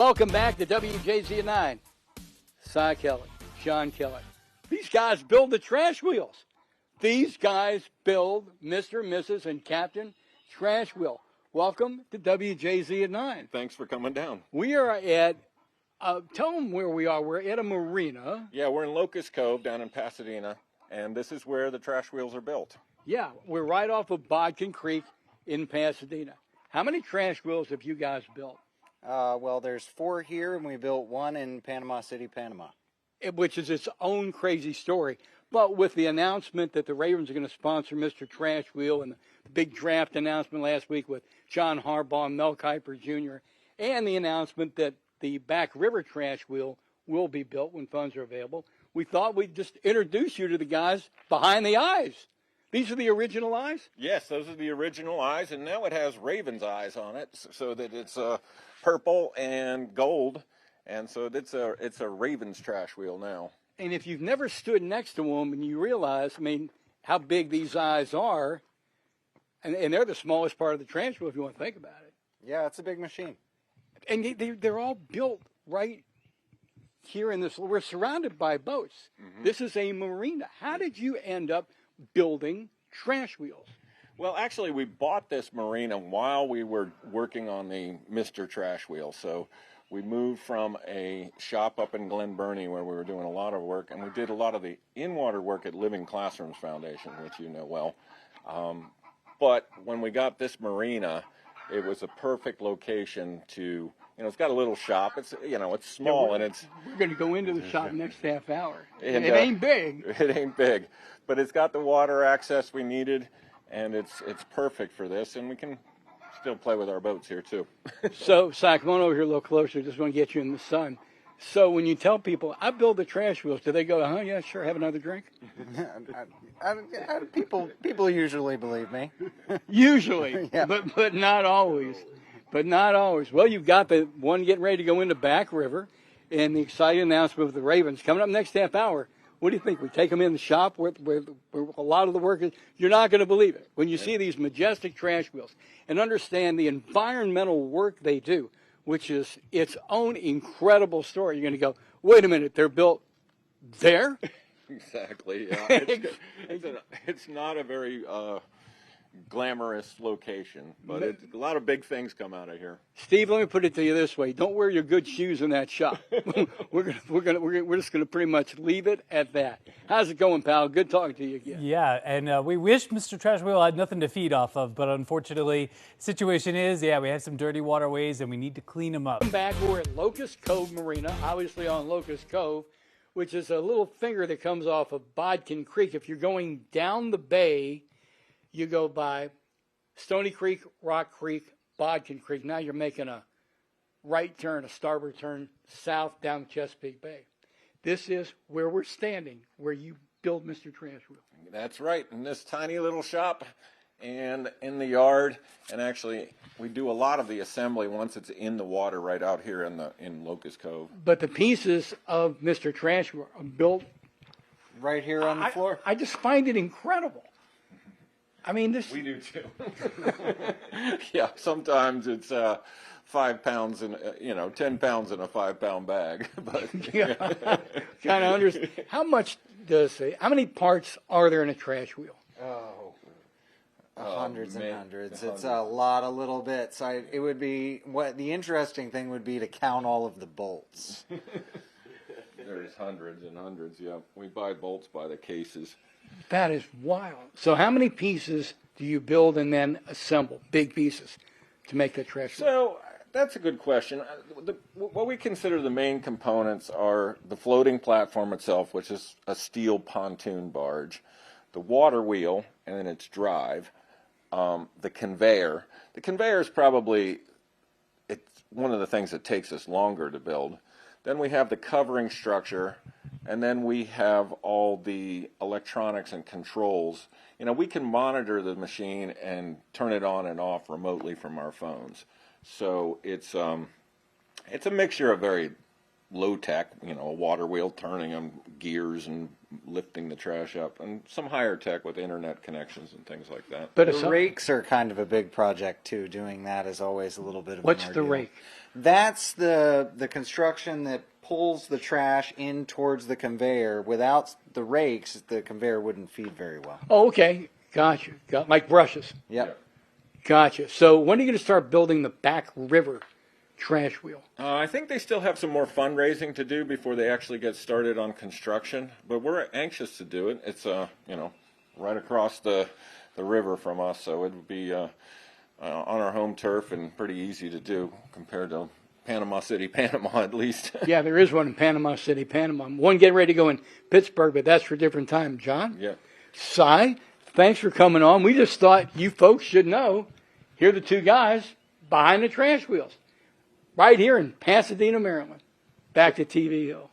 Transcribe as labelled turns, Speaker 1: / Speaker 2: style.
Speaker 1: Welcome back to WJZ at 9. Cy Kellett, John Kellett. These guys build the trash wheels. These guys build Mr., Mrs., and Captain Trash Wheel. Welcome to WJZ at 9.
Speaker 2: Thanks for coming down.
Speaker 1: We are at, tell them where we are. We're at a marina.
Speaker 2: Yeah, we're in Locust Cove down in Pasadena, and this is where the trash wheels are built.
Speaker 1: Yeah, we're right off of Bodkin Creek in Pasadena. How many trash wheels have you guys built?
Speaker 3: Well, there's 4 here, and we built 1 in Panama City, Panama.
Speaker 1: Which is its own crazy story. But with the announcement that the Ravens are going to sponsor Mr. Trash Wheel and the big draft announcement last week with John Harbaugh and Mel Kiper Jr., and the announcement that the Back River Trash Wheel will be built when funds are available, we thought we'd just introduce you to the guys behind the eyes. These are the original eyes?
Speaker 2: Yes, those are the original eyes, and now it has Raven's eyes on it, so that it's purple and gold, and so it's a Raven's trash wheel now.
Speaker 1: And if you've never stood next to them and you realize, I mean, how big these eyes are, and they're the smallest part of the trash wheel if you want to think about it.
Speaker 3: Yeah, it's a big machine.
Speaker 1: And they're all built right here in this. We're surrounded by boats. Mm-hmm. This is a marina. How did you end up building trash wheels?
Speaker 2: Well, actually, we bought this marina while we were working on the Mr. Trash Wheel. So we moved from a shop up in Glen Burnie where we were doing a lot of work, and we did a lot of the in-water work at Living Classrooms Foundation, which you know well. But when we got this marina, it was a perfect location to, it's got a little shop. It's, it's small, and it's...
Speaker 1: We're going to go into the shop next half hour. And it ain't big.
Speaker 2: It ain't big. But it's got the water access we needed, and it's perfect for this, and we can still play with our boats here, too.
Speaker 1: So, Cy, come on over here a little closer. Just want to get you in the sun. So when you tell people, I build the trash wheels, do they go, yeah, sure, have another drink?
Speaker 3: People usually believe me.
Speaker 1: Usually,
Speaker 3: yeah.
Speaker 1: but not always. But not always. Well, you've got the one getting ready to go into Back River, and the exciting announcement of the Ravens coming up next half hour. What do you think? We take them in the shop where a lot of the work is? You're not going to believe it when you see these majestic trash wheels and understand the environmental work they do, which is its own incredible story. You're going to go, wait a minute, they're built there?
Speaker 2: Exactly, yeah. It's not a very glamorous location, but a lot of big things come out of here.
Speaker 1: Steve, let me put it to you this way: don't wear your good shoes in that shop. we're just gonna pretty much leave it at that. How's it going, pal? Good talking to you again.
Speaker 4: Yeah, and we wish Mr. Trash Wheel had nothing to feed off of, but unfortunately, situation is, we have some dirty waterways and we need to clean them up.
Speaker 1: Come back, we're at Locust Cove Marina, obviously on Locust Cove, which is a little finger that comes off of Bodkin Creek. If you're going down the bay, you go by Stony Creek, Rock Creek, Bodkin Creek. Now you're making a right turn, a starboard turn, south down Chesapeake Bay. This is where we're standing, where you build Mr. Trash Wheel.
Speaker 2: That's right, in this tiny little shop and in the yard. And actually, we do a lot of the assembly once it's in the water right out here in Locust Cove.
Speaker 1: But the pieces of Mr. Trash Wheel are built
Speaker 3: right here on the floor.
Speaker 1: I just find it incredible. I mean, this.
Speaker 2: We do too. Yeah, sometimes it's 5 pounds and 10 pounds in a 5-pound bag. But
Speaker 1: kind of understand. How many parts are there in a trash wheel?
Speaker 3: Hundreds and hundreds. It's a lot of little bits. The interesting thing would be to count all of the bolts.
Speaker 2: There's hundreds and hundreds. Yeah, we buy bolts by the cases.
Speaker 1: That is wild. So how many pieces do you build and then assemble, big pieces, to make that trash wheel?
Speaker 2: So that's a good question. What we consider the main components are the floating platform itself, which is a steel pontoon barge, the water wheel and then its drive, the conveyor. The conveyor is probably one of the things that takes us longer to build. Then we have the covering structure, and then we have all the electronics and controls. We can monitor the machine and turn it on and off remotely from our phones. So it's a mixture of very low tech, a water wheel turning them, gears and lifting the trash up, and some higher tech with internet connections and things like that.
Speaker 1: But
Speaker 3: The rakes are kind of a big project too. Doing that is always a little bit of
Speaker 1: what's
Speaker 3: an
Speaker 1: the
Speaker 3: ordeal.
Speaker 1: rake?
Speaker 3: That's the construction that pulls the trash in towards the conveyor. Without the rakes, the conveyor wouldn't feed very well.
Speaker 1: Oh, okay. Gotcha. Like brushes.
Speaker 3: Yep.
Speaker 1: Gotcha. So when are you going to start building the back river trash wheel?
Speaker 2: I think they still have some more fundraising to do before they actually get started on construction, but we're anxious to do it. It's right across the river from us, so it would be on our home turf and pretty easy to do compared to Panama City, Panama, at least.
Speaker 1: Yeah, there is one in Panama City, Panama. One getting ready to go in Pittsburgh, but that's for a different time. John?
Speaker 2: Yeah.
Speaker 1: Cy, thanks for coming on. We just thought you folks should know. Here are the two guys behind the trash wheels. Right here in Pasadena, Maryland. Back to TV Hill.